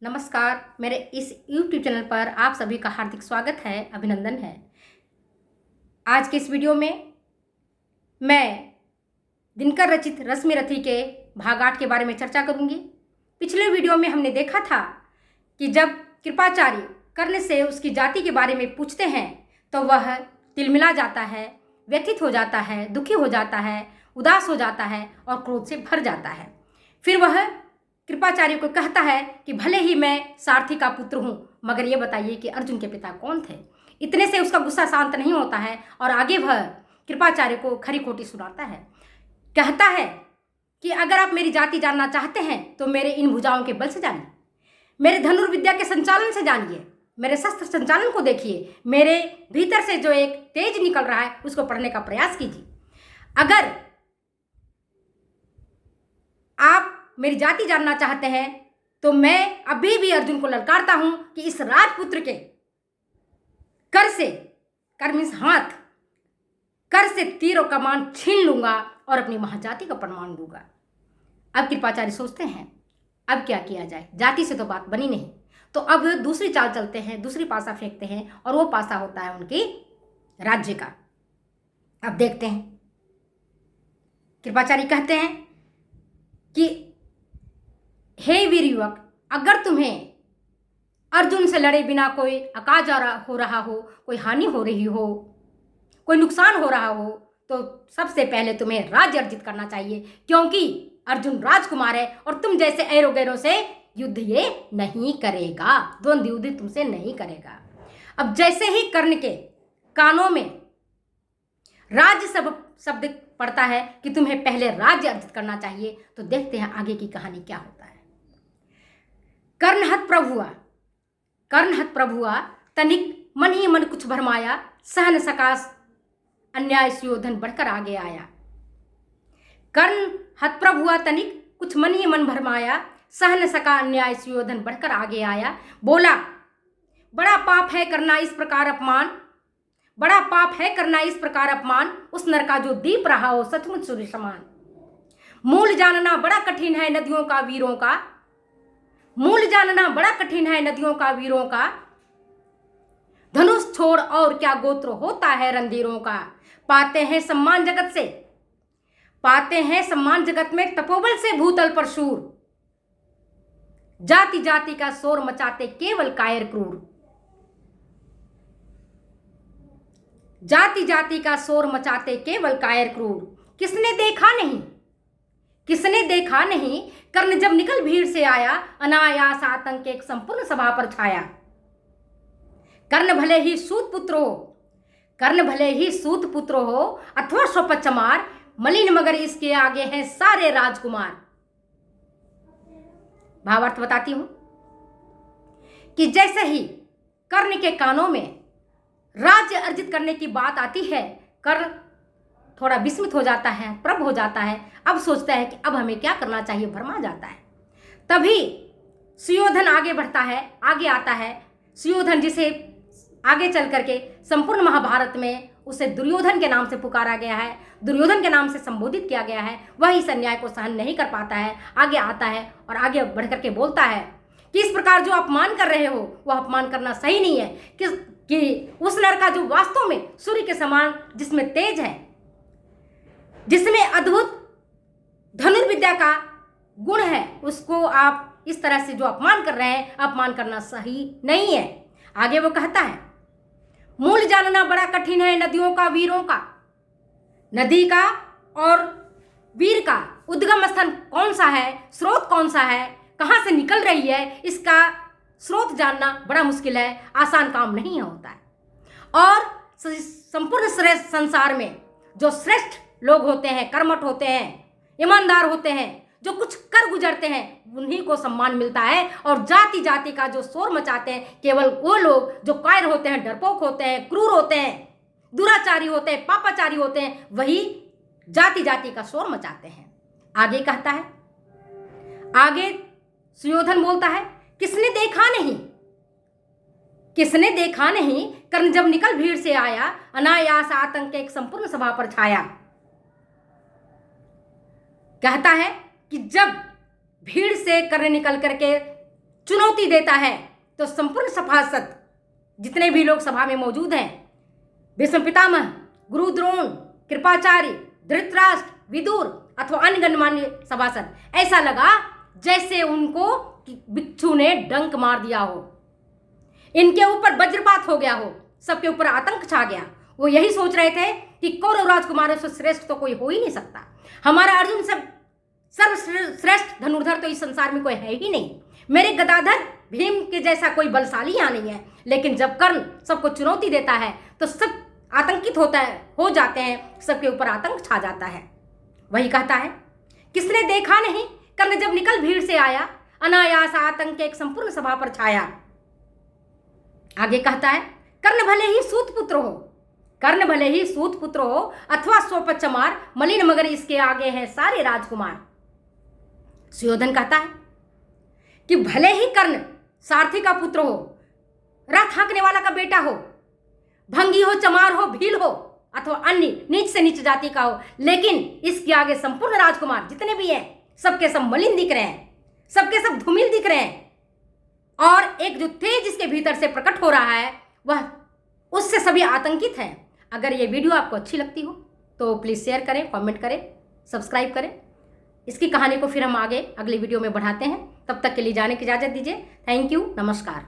नमस्कार। मेरे इस YouTube चैनल पर आप सभी का हार्दिक स्वागत है, अभिनंदन है। आज के इस वीडियो में मैं दिनकर रचित रश्मि रथी के भाग 8 के बारे में चर्चा करूंगी। पिछले वीडियो में हमने देखा था कि जब कृपाचार्य कर्ण से उसकी जाति के बारे में पूछते हैं तो वह तिलमिला जाता है, व्यथित हो जाता है, दुखी हो जाता है, उदास हो जाता है और क्रोध से भर जाता है। फिर वह कृपाचार्य को कहता है कि भले ही मैं सारथी का पुत्र हूँ, मगर ये बताइए कि अर्जुन के पिता कौन थे। इतने से उसका गुस्सा शांत नहीं होता है और आगे वह कृपाचार्य को खरी खोटी सुनाता है। कहता है कि अगर आप मेरी जाति जानना चाहते हैं तो मेरे इन भुजाओं के बल से जानिए, मेरे धनुर्विद्या के संचालन से जानिए, मेरे शस्त्र संचालन को देखिए, मेरे भीतर से जो एक तेज निकल रहा है उसको पढ़ने का प्रयास कीजिए। अगर आप मेरी जाति जानना चाहते हैं तो मैं अभी भी अर्जुन को ललकारता हूं कि इस राजपुत्र के कर से, कर मीन्स हाथ, कर से तीर और कमान छीन लूंगा और अपनी महाजाति का प्रमाण दूंगा। अब कृपाचार्य सोचते हैं अब क्या किया जाए, जाति से तो बात बनी नहीं, तो अब दूसरी चाल चलते हैं, दूसरी पासा फेंकते हैं और वो पासा होता है उनकी राज्य का। अब देखते हैं, कृपाचार्य कहते हैं कि हे वीर युवक, अगर तुम्हें अर्जुन से लड़े बिना कोई अकाज हो रहा हो, कोई हानि हो रही हो, कोई नुकसान हो रहा हो, तो सबसे पहले तुम्हें राज्य अर्जित करना चाहिए, क्योंकि अर्जुन राजकुमार है और तुम जैसे ऐरो गैरों से युद्ध ये नहीं करेगा, द्वंद्व युद्ध तुमसे नहीं करेगा। अब जैसे ही कर्ण के कानों में राज्य शब्द पड़ता है कि तुम्हें पहले राज्य अर्जित करना चाहिए, तो देखते हैं आगे की कहानी क्या होता है। कर्णहत प्रभुआ तनिक मन ही मन कुछ भरमाया, सहन सकास अन्याय सुयोधन बढ़कर आगे आया। कर्णहत प्रभुआ तनिक कुछ मन ही मन भरमाया, सहन सका अन्याय सुयोधन बढ़कर आगे आया। बोला बड़ा पाप है करना इस प्रकार अपमान, बड़ा पाप है करना इस प्रकार अपमान, उस नर का जो दीप रहा हो सचमुच सूर्य समान। मूल जानना बड़ा कठिन है नदियों का वीरों का, मूल जानना बड़ा कठिन है नदियों का वीरों का, धनुष छोड़ और क्या गोत्र होता है रणधीरों का। पाते हैं सम्मान जगत से, पाते हैं सम्मान जगत में तपोबल से भूतल पर शूर, जाति जाति का शोर मचाते केवल कायर क्रूर, जाति जाति का शोर मचाते केवल कायर क्रूर। किसने देखा नहीं, किसने देखा नहीं, कर्ण जब निकल भीड़ से आया, अनायास आतंक एक संपूर्ण सभा पर छाया। कर्ण भले ही सूत पुत्र हो, कर्ण भले ही सूत पुत्र हो, अथवा स्वपत चमार, मलिन मगर इसके आगे हैं सारे राजकुमार। भावार्थ बताती हूं कि जैसे ही कर्ण के कानों में राज्य अर्जित करने की बात आती है, कर्ण थोड़ा विस्मित हो जाता है, प्रभ हो जाता है। अब सोचता है कि अब हमें क्या करना चाहिए, भरमा जाता है। तभी सुयोधन आगे बढ़ता है, आगे आता है। सुयोधन जिसे आगे चल करके संपूर्ण महाभारत में उसे दुर्योधन के नाम से पुकारा गया है, दुर्योधन के नाम से संबोधित किया गया है, वह इस अन्याय को सहन नहीं कर पाता है, आगे आता है और आगे बढ़ करके बोलता है कि इस प्रकार जो अपमान कर रहे हो वह अपमान करना सही नहीं है, कि उस नर का जो वास्तव में सूर्य के समान जिसमें तेज है, जिसमें अद्भुत धनुर्विद्या का गुण है, उसको आप इस तरह से जो अपमान कर रहे हैं, अपमान करना सही नहीं है। आगे वो कहता है मूल जानना बड़ा कठिन है नदियों का वीरों का, नदी का और वीर का उद्गम स्थान कौन सा है, स्रोत कौन सा है, कहां से निकल रही है, इसका स्रोत जानना बड़ा मुश्किल है, आसान काम नहीं होता है। और संपूर्ण श्रेष्ठ संसार में जो श्रेष्ठ लोग होते हैं, कर्मठ होते हैं, ईमानदार होते हैं, जो कुछ कर गुजरते हैं, उन्हीं को सम्मान मिलता है। और जाति जाति का जो शोर मचाते हैं केवल वो लोग जो कायर होते हैं, डरपोक होते हैं, क्रूर होते हैं, दुराचारी होते हैं, पापाचारी होते हैं, वही जाति जाति का शोर मचाते हैं। आगे कहता है, आगे सुयोधन बोलता है किसने देखा नहीं, किसने देखा नहीं, कर्ण जब निकल भीड़ से आया, अनायास आतंक एक संपूर्ण सभा पर छाया। कहता है कि जब भीड़ से कर्ण निकल करके चुनौती देता है तो संपूर्ण सभासद जितने भी लोग सभा में मौजूद हैं, भीष्म पितामह, गुरु द्रोण, कृपाचार्य, धृतराष्ट्र, विदुर अथवा अन्य गणमान्य सभासद, ऐसा लगा जैसे उनको बिच्छू ने डंक मार दिया हो, इनके ऊपर वज्रपात हो गया हो, सबके ऊपर आतंक छा गया। वो यही सोच रहे थे कि कौरव राजकुमारों से श्रेष्ठ तो कोई हो ही नहीं सकता, हमारा अर्जुन सब सर्वश्रेष्ठ धनुर्धर तो इस संसार में कोई है ही नहीं, मेरे गदाधर भीम के जैसा कोई बलशाली यहाँ नहीं है। लेकिन जब कर्ण सबको चुनौती देता है तो सब आतंकित हो जाते हैं, सबके ऊपर आतंक छा जाता है। वही कहता है, किसने देखा नहीं कर्ण जब निकल भीड़ से आया, अनायास आतंक एक संपूर्ण सभा पर छाया। आगे कहता है, कर्ण भले ही सूत पुत्र हो, कर्ण भले ही सूत पुत्र हो अथवा स्वपचमार, मलिन मगर इसके आगे हैं सारे राजकुमार। सुयोधन कहता है कि भले ही कर्ण सारथी का पुत्र हो, रथ हाँकने वाला का बेटा हो, भंगी हो, चमार हो, भील हो अथवा अन्य नीच से नीच जाति का हो, लेकिन इसके आगे संपूर्ण राजकुमार जितने भी हैं सबके सब मलिन दिख रहे हैं, सबके सब धूमिल दिख रहे हैं, और एक जो तेज इसके भीतर से प्रकट हो रहा है वह उससे सभी आतंकित हैं। अगर ये वीडियो आपको अच्छी लगती हो तो प्लीज़ शेयर करें, कमेंट करें, सब्सक्राइब करें। इसकी कहानी को फिर हम आगे अगले वीडियो में बढ़ाते हैं। तब तक के लिए जाने की इजाज़त दीजिए। थैंक यू, नमस्कार।